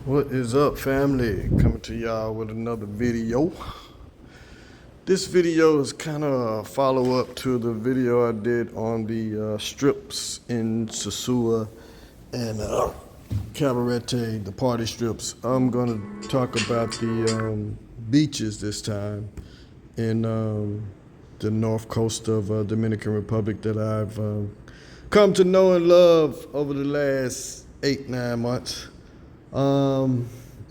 What is up, family? Coming to y'all with another video. This video is kind of a follow-up to the video I did on the strips in Sosua and Cabarete, the party strips. I'm gonna talk about the beaches this time in the north coast of Dominican Republic that I've come to know and love over the last 8-9 months.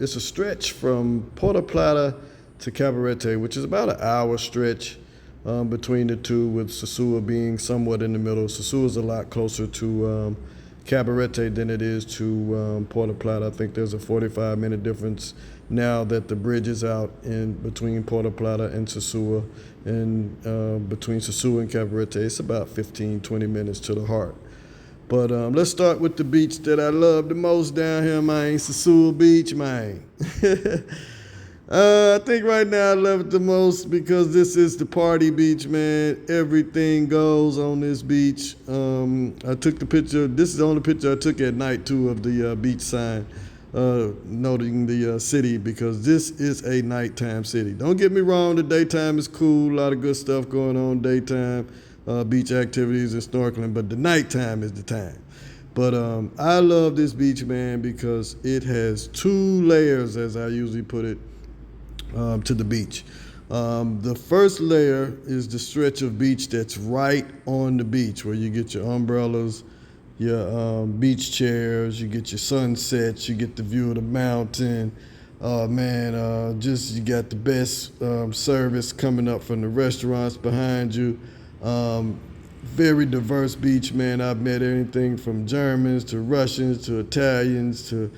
It's a stretch from Puerto Plata to Cabarete, which is about an hour stretch between the two, with Sosua being somewhat in the middle. Sosua is a lot closer to Cabarete than it is to Puerto Plata. I think there's a 45-minute difference now that the bridge is out in between Puerto Plata and Sosua, and between Sosua and Cabarete, it's about 15-20 minutes to the heart. But let's start with the beach that I love the most down here, man. Sosua Beach, man. I think right now I love it the most because this is the party beach, man. Everything goes on this beach. I took the picture. This is the only picture I took at night, too, of the beach sign, noting the city, because this is a nighttime city. Don't get me wrong, the daytime is cool. A lot of good stuff going on daytime. Beach activities and snorkeling, but the nighttime is the time. But I love this beach, man, because it has two layers, as I usually put it, to the beach. The first layer is the stretch of beach that's right on the beach, where you get your umbrellas, your beach chairs, you get your sunsets, you get the view of the mountain. Just you got the best service coming up from the restaurants behind you. Very diverse beach, man. I've met anything from Germans to Russians to Italians to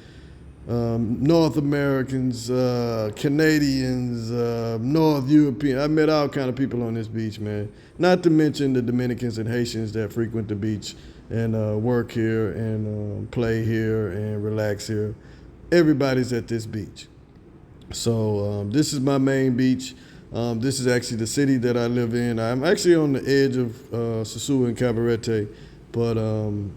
North Americans, Canadians, North European. I met all kind of people on this beach, man. Not to mention the Dominicans and Haitians that frequent the beach and work here and play here and relax here. Everybody's at this beach. So this is my main beach. This is actually the city that I live in. I'm actually on the edge of Sosua and Cabarete, but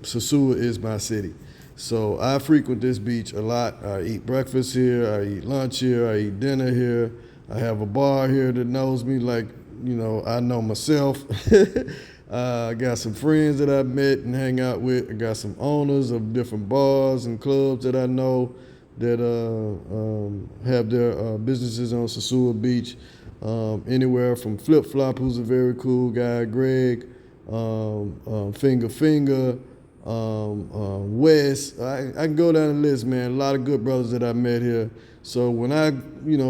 Sosua is my city. So I frequent this beach a lot. I eat breakfast here, I eat lunch here, I eat dinner here. I have a bar here that knows me like, I know myself. I got some friends that I've met and hang out with. I got some owners of different bars and clubs that I know that have their businesses on Sosua Beach. Anywhere from Flip Flop, who's a very cool guy, Greg, Finger, Wes. I can go down the list, man. A lot of good brothers that I met here. So when I,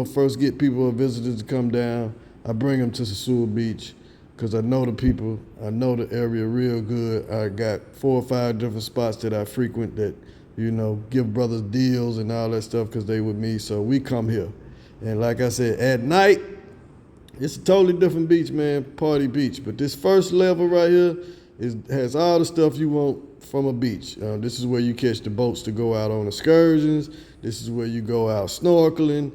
first get people or visitors to come down, I bring them to Sosua Beach because I know the people. I know the area real good. I got 4 or 5 different spots that I frequent that, give brothers deals and all that stuff because they with me. So we come here. And like I said, at night, it's a totally different beach, man, party beach. But this first level right here has all the stuff you want from a beach. This is where you catch the boats to go out on excursions. This is where you go out snorkeling.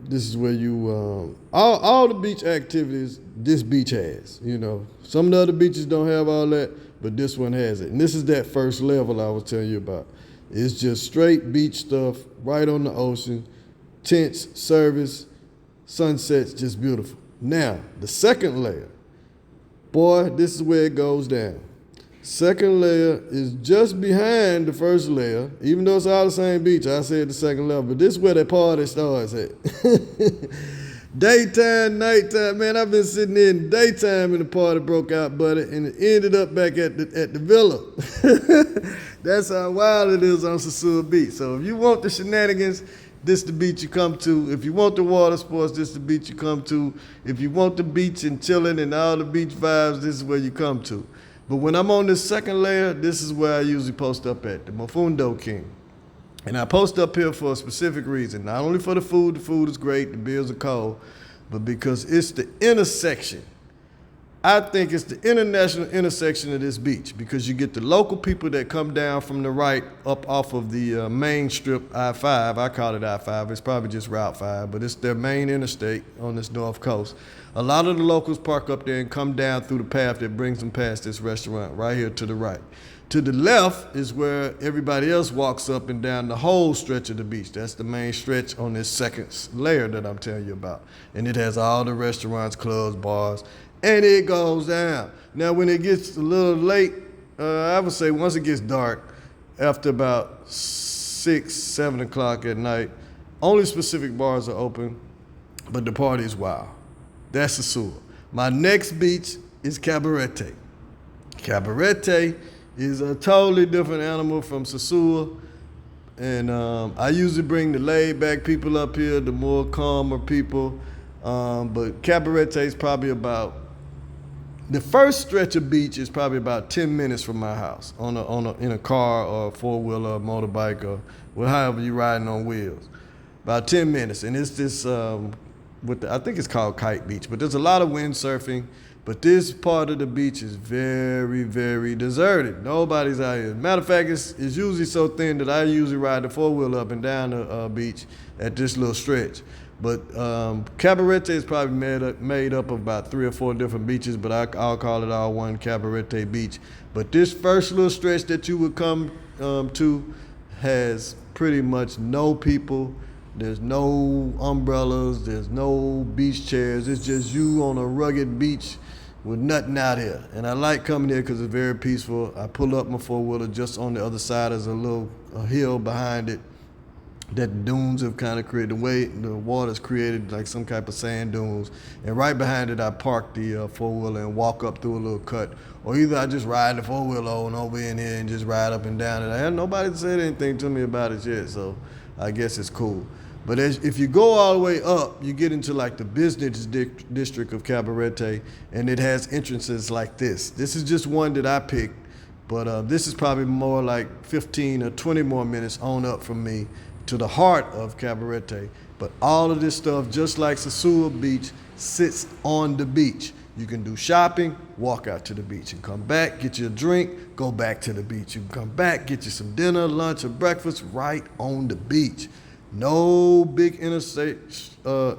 This is where you, all the beach activities this beach has. Some of the other beaches don't have all that, but this one has it. And this is that first level I was telling you about. It's just straight beach stuff right on the ocean, tents, service, sunsets, just beautiful. Now, the second layer, boy, this is where it goes down. Second layer is just behind the first layer, even though it's all the same beach. I said the second level, but this is where the party starts at. Daytime, nighttime, man, I've been sitting in daytime and the party broke out, buddy, and it ended up back at the villa. That's how wild it is on Sosua Beach. So if you want the shenanigans, this the beach you come to. If you want the water sports, this the beach you come to. If you want the beach and chilling and all the beach vibes, this is where you come to. But when I'm on this second layer, this is where I usually post up at, the Mofundo King. And I post up here for a specific reason. Not only for the food is great, the beers are cold, but because it's the intersection. I think it's the international intersection of this beach because you get the local people that come down from the right up off of the main strip, I-5. I call it I-5. It's probably just Route 5, but it's their main interstate on this north coast. A lot of the locals park up there and come down through the path that brings them past this restaurant right here to the right. To the left is where everybody else walks up and down the whole stretch of the beach. That's the main stretch on this second layer that I'm telling you about. And it has all the restaurants, clubs, bars, and it goes down. Now, when it gets a little late, I would say once it gets dark, after about 6, 7 o'clock at night, only specific bars are open, but the party is wild. That's Sosua. My next beach is Cabarete. Cabarete is a totally different animal from Sosua. And I usually bring the laid-back people up here, the more calmer people. But Cabarete is probably the first stretch of beach is probably about 10 minutes from my house in a car or a four-wheeler or motorbike or however you're riding on wheels. About 10 minutes. And it's this, I think it's called Kite Beach, but there's a lot of windsurfing. But this part of the beach is very, very deserted. Nobody's out here. Matter of fact, it's usually so thin that I usually ride the four-wheeler up and down the beach at this little stretch. But Cabarete is probably made up of about 3 or 4 different beaches, but I'll call it all one Cabarete Beach. But this first little stretch that you would come to has pretty much no people. There's no umbrellas. There's no beach chairs. It's just you on a rugged beach with nothing out here. And I like coming here because it's very peaceful. I pull up my four-wheeler just on the other side. There's a hill behind it that the dunes have kind of created. The way the water's created like some type of sand dunes. And right behind it, I park the four-wheeler and walk up through a little cut. Or either I just ride the four-wheeler on over in here and just ride up and down it. I had nobody said anything to me about it yet, so I guess it's cool. But if you go all the way up, you get into like the business district of Cabarete, and it has entrances like this. This is just one that I picked, but this is probably more like 15 or 20 more minutes on up from me to the heart of Cabarete. But all of this stuff, just like Sosua Beach, sits on the beach. You can do shopping, walk out to the beach, and come back, get you a drink, go back to the beach. You can come back, get you some dinner, lunch, or breakfast right on the beach. No big interstate or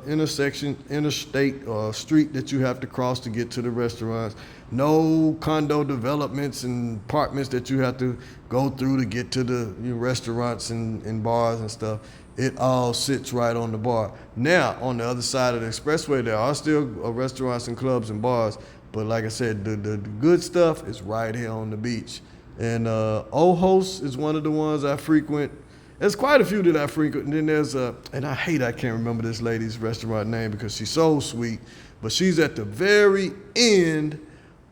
street that you have to cross to get to the restaurants. No condo developments and apartments that you have to go through to get to the restaurants and bars and stuff. It all sits right on the bar. Now, on the other side of the expressway, there are still restaurants and clubs and bars, but like I said, the good stuff is right here on the beach. And Ojos is one of the ones I frequent. There's quite a few that I frequent, and then there's and I can't remember this lady's restaurant name because she's so sweet, but she's at the very end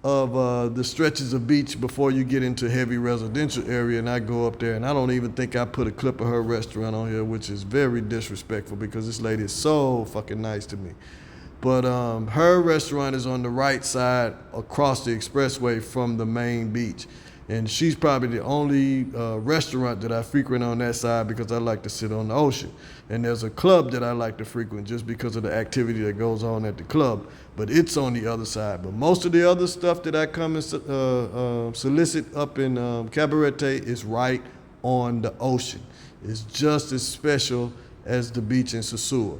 of the stretches of beach before you get into heavy residential area, and I go up there, and I don't even think I put a clip of her restaurant on here, which is very disrespectful because this lady is so fucking nice to me. But her restaurant is on the right side across the expressway from the main beach. And she's probably the only restaurant that I frequent on that side because I like to sit on the ocean. And there's a club that I like to frequent just because of the activity that goes on at the club. But it's on the other side. But most of the other stuff that I come and solicit up in Cabarete is right on the ocean. It's just as special as the beach in Sosua.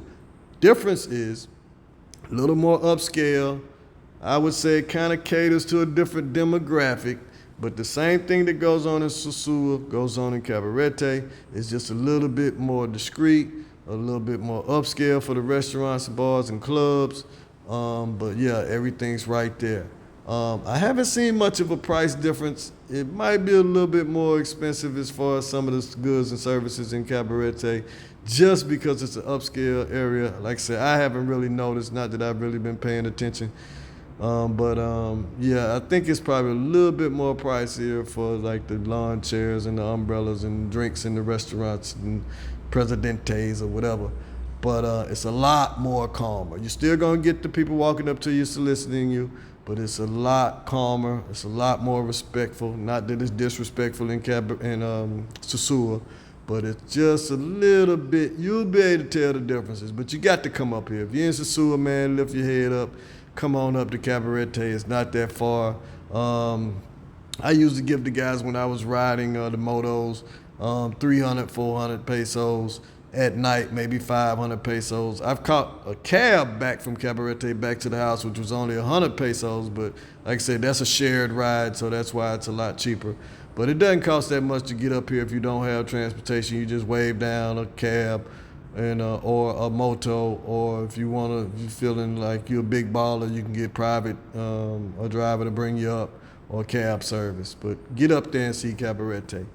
Difference is a little more upscale. I would say it kind of caters to a different demographic. But the same thing that goes on in Sosua goes on in Cabarete. It's just a little bit more discreet, a little bit more upscale for the restaurants, bars, and clubs. But yeah, everything's right there. I haven't seen much of a price difference. It might be a little bit more expensive as far as some of the goods and services in Cabarete, just because it's an upscale area. Like I said, I haven't really noticed, not that I've really been paying attention. Yeah, I think it's probably a little bit more pricier for like the lawn chairs and the umbrellas and drinks in the restaurants and Presidentes or whatever. But it's a lot more calmer. You're still gonna get the people walking up to you soliciting you, but it's a lot calmer. It's a lot more respectful. Not that it's disrespectful in Sosua, but it's just a little bit. You'll be able to tell the differences. But you got to come up here. If you're in Sosua, man, lift your head up. Come on up to Cabarete. It's not that far. I used to give the guys when I was riding the motos 300, 400 pesos at night, maybe 500 pesos. I've caught a cab back from Cabarete back to the house, which was only 100 pesos, but like I said, that's a shared ride, so that's why it's a lot cheaper. But it doesn't cost that much to get up here if you don't have transportation. You just wave down a cab and or a moto, or if you wanna, if you're feeling like you're a big baller, you can get private a driver to bring you up or cab service. But get up there and see Cabarete.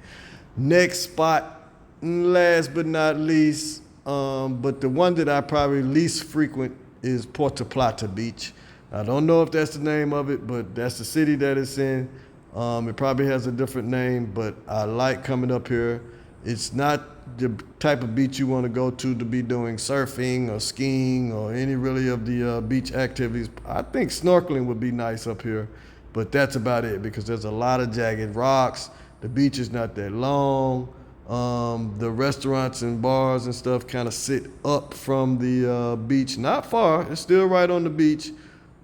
Next spot, last but not least, but the one that I probably least frequent is Puerto Plata Beach. I don't know if that's the name of it, but that's the city that it's in. It probably has a different name, but I like coming up here. It's not the type of beach you want to go to be doing surfing or skiing or any really of the beach activities. I think snorkeling would be nice up here, but that's about it because there's a lot of jagged rocks. The beach is not that long. The restaurants and bars and stuff kind of sit up from the beach, not far. It's still right on the beach,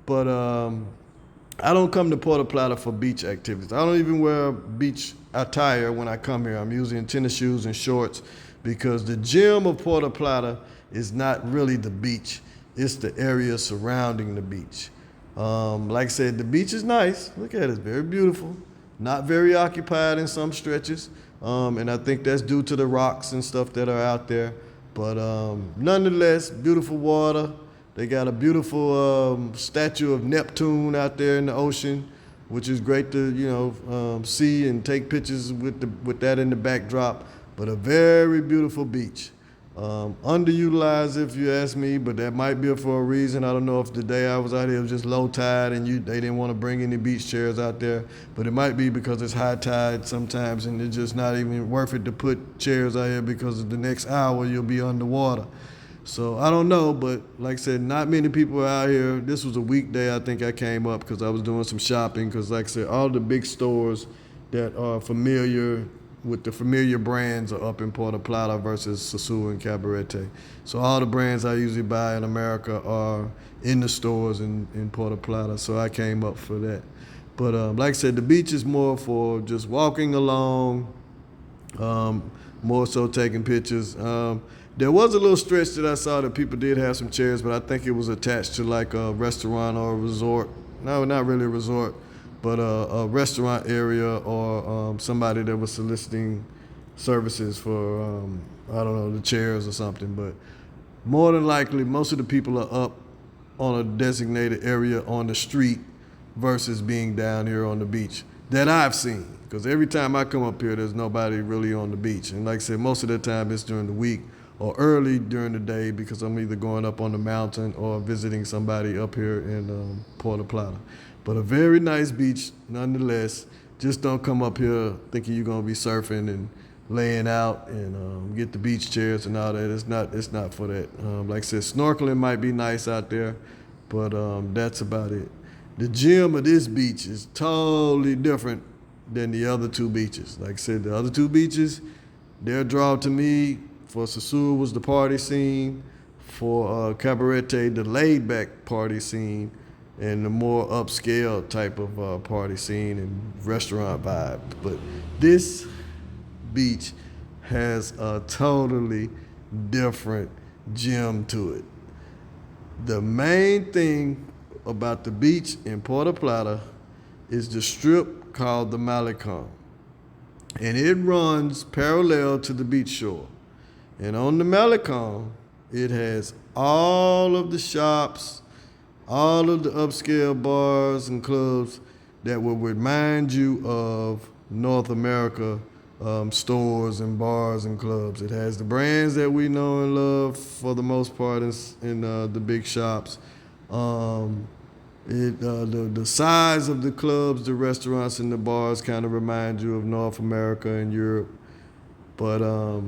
but I don't come to Puerto Plata for beach activities. I don't even wear beach attire when I come here. I'm usually in tennis shoes and shorts because the gem of Puerto Plata is not really the beach. It's the area surrounding the beach. Like I said, the beach is nice. Look at it, it's very beautiful. Not very occupied in some stretches. And I think that's due to the rocks and stuff that are out there. But nonetheless, beautiful water. They got a beautiful statue of Neptune out there in the ocean, which is great to see and take pictures with that in the backdrop. But a very beautiful beach. Underutilized if you ask me, but that might be for a reason. I don't know if the day I was out here it was just low tide and they didn't want to bring any beach chairs out there, but it might be because it's high tide sometimes and it's just not even worth it to put chairs out here because of the next hour you'll be underwater. So I don't know, but like I said, not many people are out here. This was a weekday I think I came up because I was doing some shopping because like I said, all the big stores that are familiar with the familiar brands are up in Puerto Plata versus Sosua and Cabarete. So all the brands I usually buy in America are in the stores in Puerto Plata, so I came up for that. But like I said, the beach is more for just walking along, more so taking pictures. There was a little stretch that I saw that people did have some chairs, but I think it was attached to like a restaurant or a resort. No, not really a resort, but a restaurant area or somebody that was soliciting services for, I don't know, the chairs or something. But more than likely, most of the people are up on a designated area on the street versus being down here on the beach that I've seen. Because every time I come up here, there's nobody really on the beach. And like I said, most of the time it's during the week or early during the day because I'm either going up on the mountain or visiting somebody up here in Puerto Plata. But a very nice beach nonetheless. Just don't come up here thinking you're gonna be surfing and laying out and get the beach chairs and all that. It's not for that. Like I said, snorkeling might be nice out there, but that's about it. The gem of this beach is totally different than the other two beaches. Like I said, the other two beaches, their draw to me for Sosua was the party scene, for Cabarete, the laid-back party scene, and the more upscale type of party scene and restaurant vibe. But this beach has a totally different gem to it. The main thing about the beach in Puerto Plata is the strip called the Malecon. And it runs parallel to the beach shore. And on the Malecon, it has all of the shops, all of the upscale bars and clubs that will remind you of North America stores and bars and clubs. It has the brands that we know and love for the most part in the big shops. The size of the clubs, the restaurants, and the bars kind of remind you of North America and Europe. But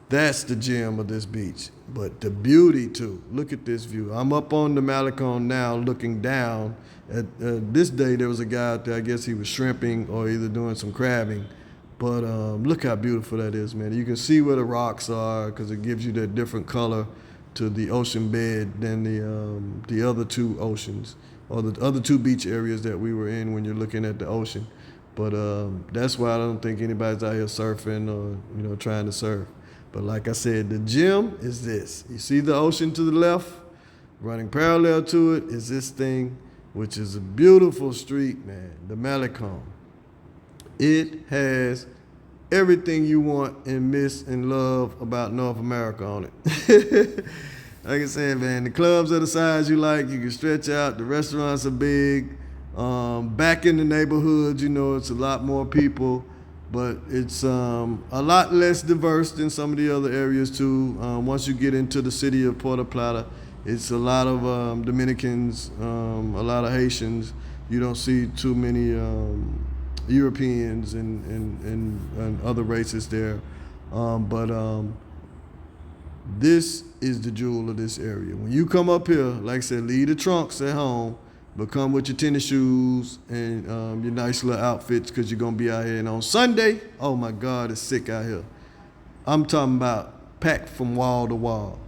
that's the gem of this beach. But the beauty too. Look at this view. I'm up on the Malecon now looking down. At this day there was a guy out there, I guess he was shrimping or either doing some crabbing. But look how beautiful that is, man. You can see where the rocks are because it gives you that different color to the ocean bed than the other two oceans or the other two beach areas that we were in when you're looking at the ocean. But that's why I don't think anybody's out here surfing or trying to surf. But like I said, the gem is this. You see the ocean to the left? Running parallel to it is this thing, which is a beautiful street, man, the Malecon. It has everything you want and miss and love about North America on it. Like I said, man, the clubs are the size you like. You can stretch out. The restaurants are big. Back in the neighborhoods, it's a lot more people, but it's a lot less diverse than some of the other areas too. Once you get into the city of Puerto Plata, it's a lot of Dominicans, a lot of Haitians. You don't see too many Europeans and other races there, but this is the jewel of this area. When you come up here, like I said, leave the trunks at home, but come with your tennis shoes and your nice little outfits because you're going to be out here. And on Sunday, oh my God, it's sick out here. I'm talking about packed from wall to wall.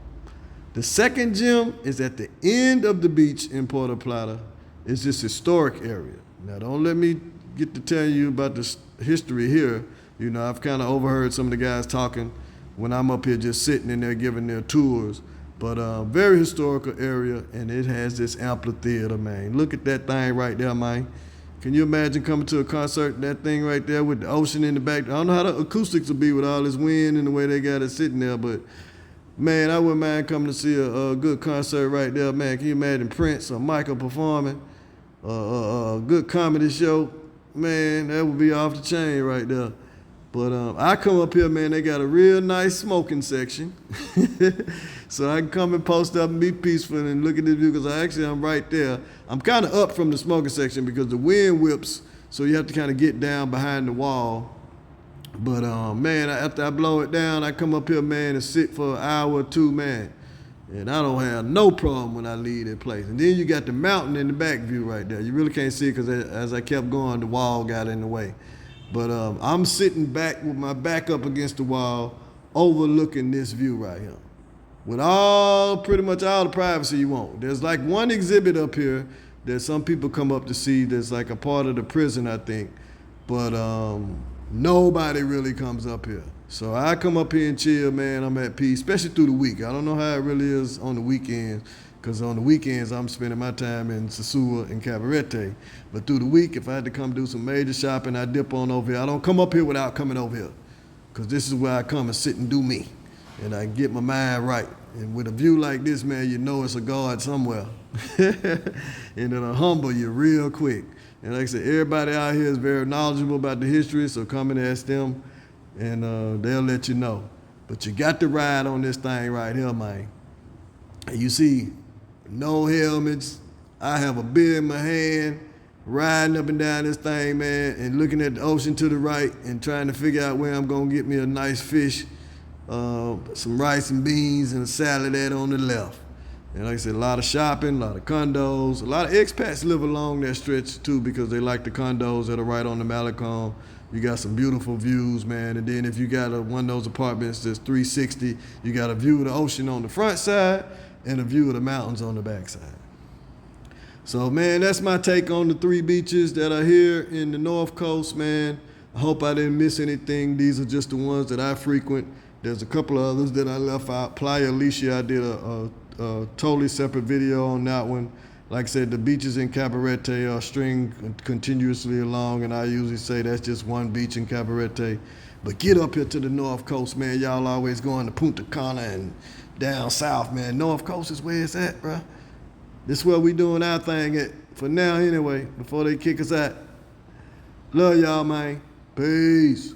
The second gym is at the end of the beach in Puerto Plata. It's this historic area. Now, don't let me get to tell you about the history here. I've kind of overheard some of the guys talking when I'm up here just sitting in there giving their tours. But very historical area, and it has this amphitheater, man. Look at that thing right there, man. Can you imagine coming to a concert, that thing right there with the ocean in the back? I don't know how the acoustics will be with all this wind and the way they got it sitting there, but man, I wouldn't mind coming to see a good concert right there, man. Can you imagine Prince or Michael performing? A good comedy show? Man, that would be off the chain right there. But I come up here, man, they got a real nice smoking section. So I can come and post up and be peaceful and look at this view because I'm right there. I'm kind of up from the smoking section because the wind whips, so you have to kind of get down behind the wall. But man, after I blow it down, I come up here, man, and sit for an hour or two, man. And I don't have no problem when I leave that place. And then you got the mountain in the back view right there. You really can't see it because as I kept going, the wall got in the way. But I'm sitting back with my back up against the wall, overlooking this view right here. With pretty much all the privacy you want. There's like one exhibit up here that some people come up to see that's like a part of the prison, I think. But nobody really comes up here. So I come up here and chill, man. I'm at peace, especially through the week. I don't know how it really is on the weekends, because on the weekends I'm spending my time in Sosua and Cabarete. But through the week, if I had to come do some major shopping, I dip on over here. I don't come up here without coming over here, because this is where I come and sit and do me. And I get my mind right. And with a view like this, man, you know it's a God somewhere. And it'll humble you real quick. And like I said, everybody out here is very knowledgeable about the history, so come and ask them, and they'll let you know. But you got to ride on this thing right here, man. And you see, no helmets. I have a beer in my hand, riding up and down this thing, man, and looking at the ocean to the right and trying to figure out where I'm going to get me a nice fish, some rice and beans, and a salad at on the left. And like I said, a lot of shopping, a lot of condos. A lot of expats live along that stretch too because they like the condos that are right on the Malecon. You got some beautiful views, man. And then if you got one of those apartments that's 360, you got a view of the ocean on the front side and a view of the mountains on the back side. So, man, that's my take on the 3 beaches that are here in the North Coast, man. I hope I didn't miss anything. These are just the ones that I frequent. There's a couple of others that I left out. Playa Alicia, I did a totally separate video on that one. Like I said, the beaches in Cabarete are stringed continuously along, and I usually say that's just one beach in Cabarete. But get up here to the North Coast, man. Y'all always going to Punta Cana and down south, man. North Coast is where it's at, bro. This is where we doing our thing at, for now anyway, before they kick us out. Love y'all, man. Peace.